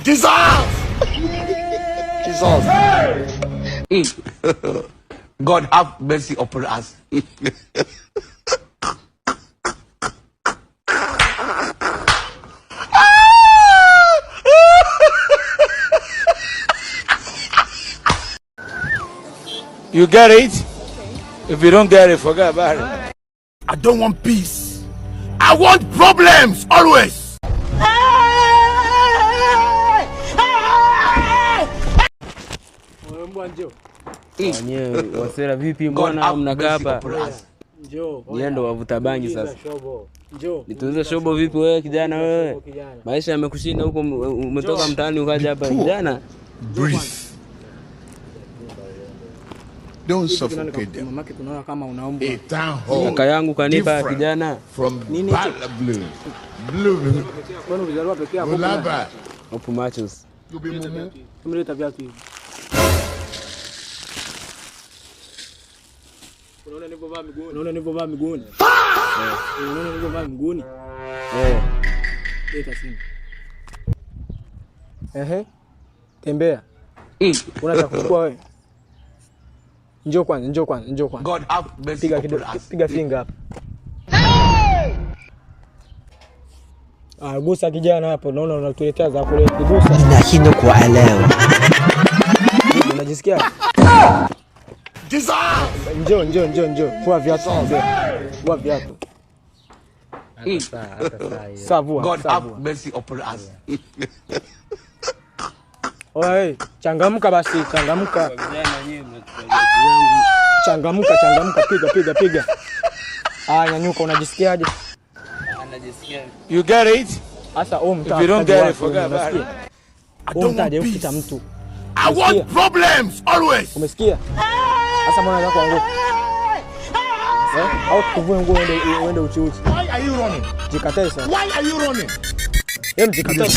Jesus! Jesus. God have mercy upon us. You get it? If you don't get it, forget about it. I don't want peace. I want problems always. Wenyewe wasera vipi, mbona mnakaa hapa? Njoo. Ndo wavuta bangi sasa. Njoo. Nituuze shobo vipi wewe kijana wewe? Maisha yamekushinda huko, umetoka mtaani ukaja hapa kijana. Breathe. Don't suffocate them. Mamake tunaona kama unaomba. Kaka yangu kanipa kijana. From blue. Blue. Kwani ulizaliwa pekee yako? Bulaba. Opu machos. Tumeleta viatu hivi. Unaona nilivyovaa miguuni? Unaona nilivyovaa miguuni? Unaona nilivyovaa miguuni? Leta simu. Tembea. Unataka kukua wewe? Njoo kwanza. God have mercy upon us. Piga finger hapa. Gusa kijana hapo, naona unatuletea za kule. Gusa. Ninashindwa kuelewa. Unajisikia? Jesus! Njoo. Vua viatu mzee. Vua viatu. Savua. God have mercy upon us. Oi, changamka basi, changamka. Piga. Nyanyuka, unajisikiaje? Anajisikia. You get it? Sasa If you don't get it, forget about it. I don't want peace. Mtu. I want problems always. Umesikia? Sasa mbona unataka kuanguka? Au tukuvue nguo uende uchi. Why are you running? Jikatae sasa. Why are you running? Jikatae.